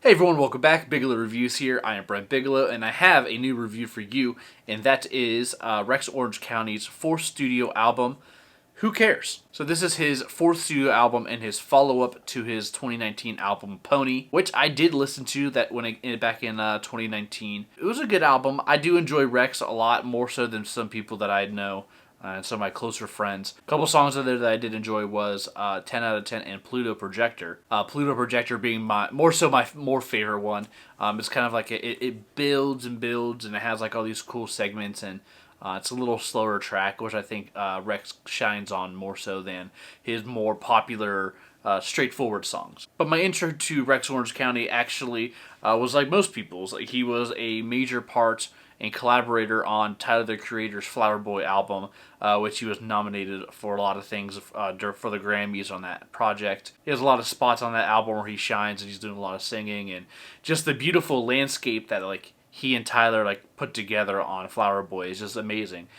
Hey everyone, welcome back. Bigelow Reviews here. I am Brent Bigelow, and I have a new review for you, and that is Rex Orange County's fourth studio album, Who Cares? So this is his fourth studio album and his follow-up to his 2019 album, Pony, which I did listen to back in 2019. It was a good album. I do enjoy Rex a lot, more so than some people that I know. And some of my closer friends. A couple songs on there that I did enjoy was 10 out of 10 and Pluto Projector. Pluto Projector being my more favorite one. It's kind of like it builds and builds, and it has like all these cool segments, and it's a little slower track, which I think Rex shines on more so than his more popular straightforward songs. But my intro to Rex Orange County actually was like most people's. Like, he was a major part and collaborator on Tyler, the Creator's Flower Boy album, which he was nominated for a lot of things for the Grammys on that project. He has a lot of spots on that album where he shines, and he's doing a lot of singing, and just the beautiful landscape that like he and Tyler like put together on Flower Boy is just amazing.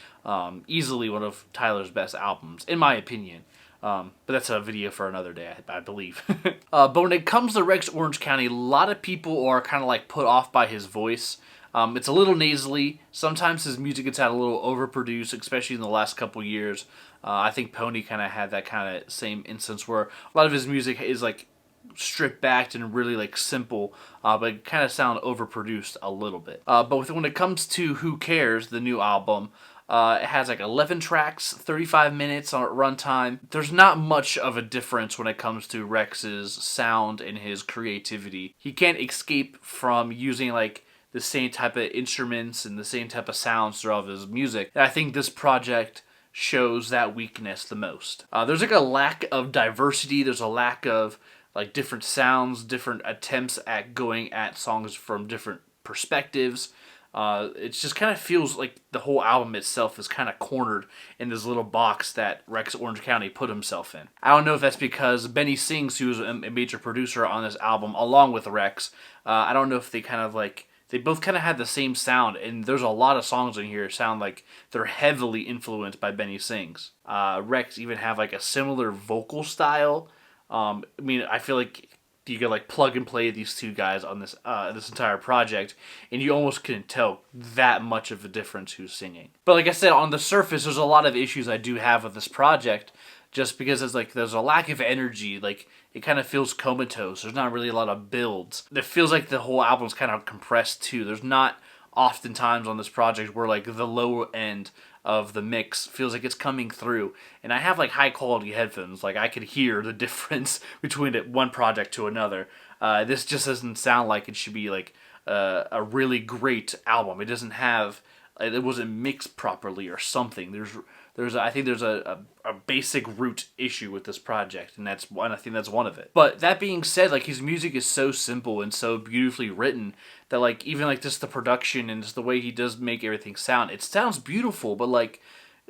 Easily one of Tyler's best albums, in my opinion. But that's a video for another day, I believe. But when it comes to Rex Orange County, a lot of people are kind of like put off by his voice. It's a little nasally. Sometimes his music gets out a little overproduced, especially in the last couple years. I think Pony kind of had that kind of same instance where a lot of his music is like stripped back and really like simple, but it kind of sound overproduced a little bit. But when it comes to Who Cares, the new album, it has like 11 tracks, 35 minutes on runtime. There's not much of a difference when it comes to Rex's sound and his creativity. He can't escape from using like the same type of instruments and the same type of sounds throughout his music. And I think this project shows that weakness the most. There's like a lack of diversity. There's a lack of like different sounds, different attempts at going at songs from different perspectives. It just kind of feels like the whole album itself is kind of cornered in this little box that Rex Orange County put himself in. I don't know if that's because Benny Sings, who's a major producer on this album, along with Rex, I don't know if they both kind of had the same sound, and there's a lot of songs in here that sound like they're heavily influenced by Benny Sings. Rex even have like a similar vocal style. I feel like you could like plug and play these two guys on this entire project, and you almost couldn't tell that much of a difference who's singing. But like I said, on the surface, there's a lot of issues I do have with this project, just because there's a lack of energy. Like, it kind of feels comatose. There's not really a lot of builds. It feels like the whole album's kind of compressed too. There's not often times on this project where like the low end of the mix feels like it's coming through. And I have like high quality headphones. Like, I could hear the difference between one project to another. This just doesn't sound like it should be like a really great album. It wasn't mixed properly or something. I think there's a basic root issue with this project, and I think that's one of it. But that being said, like, his music is so simple and so beautifully written that like even like just the production and just the way he does make everything sound, it sounds beautiful, but like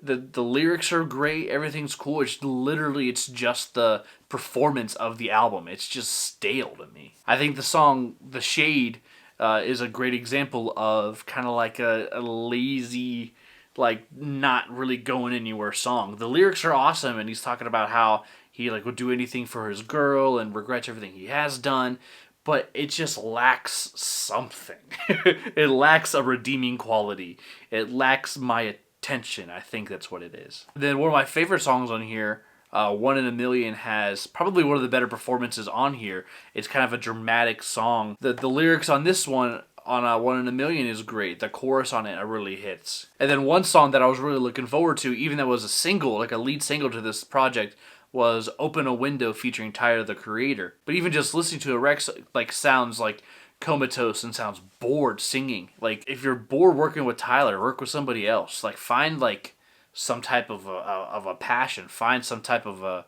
the lyrics are great, everything's cool. It's just the performance of the album. It's just stale to me. I think the song The Shade is a great example of kind of like a lazy, like not really going anywhere song. The lyrics are awesome, and he's talking about how he like would do anything for his girl and regrets everything he has done, but it just lacks something. It lacks a redeeming quality. It lacks my attention. I think that's what it is. Then one of my favorite songs on here, One in a Million, has probably one of the better performances on here. It's kind of a dramatic song. The lyrics on this one, on One in a Million, is great. The chorus on it really hits. And then one song that I was really looking forward to, even though it was a single, like a lead single to this project, was Open a Window featuring Tyler, the Creator. But even just listening to it, Rex like sounds like comatose and sounds bored singing. Like, if you're bored working with Tyler, work with somebody else. Like, find like some type of a passion. Find some type of a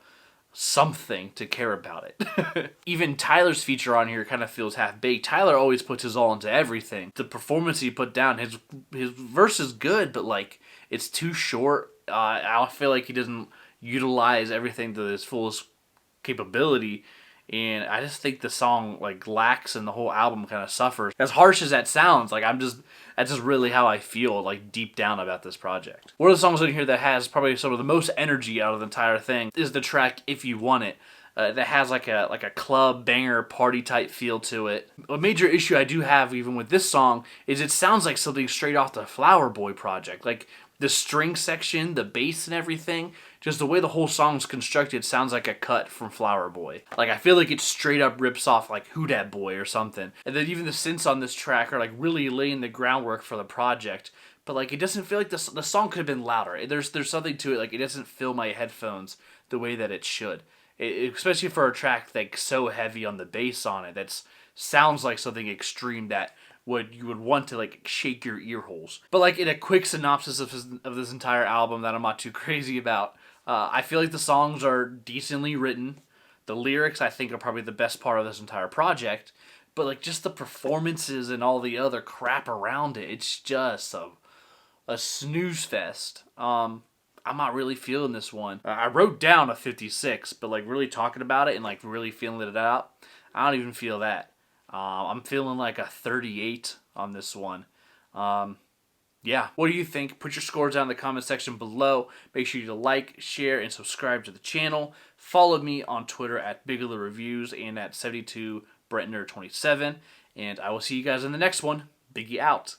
something to care about it. Even Tyler's feature on here kind of feels half-baked. Tyler always puts his all into everything. The performance he put down, his verse is good, but like it's too short. I feel like he doesn't utilize everything to his fullest capability, and I just think the song like lacks, and the whole album kind of suffers. As harsh as that sounds, like that's just really how I feel like deep down about this project. One of the songs in here that has probably some of the most energy out of the entire thing is the track If You Want It. that has like a club banger party type feel to it. A major issue I do have even with this song is it sounds like something straight off the Flower Boy project. Like the string section, the bass and everything, just the way the whole song's constructed sounds like a cut from Flower Boy. Like I feel like it straight up rips off like Who Dat Boy or something. And then even the synths on this track are like really laying the groundwork for the project. But like it doesn't feel like the song could have been louder. There's something to it, like it doesn't fill my headphones the way that it should. Especially for a track like so heavy on the bass on it, that sounds like something extreme that you would want to like shake your ear holes. But like in a quick synopsis of this entire album that I'm not too crazy about, I feel like the songs are decently written. The lyrics I think are probably the best part of this entire project. But like just the performances and all the other crap around it, it's just a snooze fest. I'm not really feeling this one. I wrote down a 56, but like really talking about it and like really feeling it out, I don't even feel that. I'm feeling like a 38 on this one. Yeah, what do you think? Put your scores down in the comment section below. Make sure you to like, share, and subscribe to the channel. Follow me on Twitter at Bigelow Reviews and at 72BrentNerd27. And I will see you guys in the next one. Biggie out.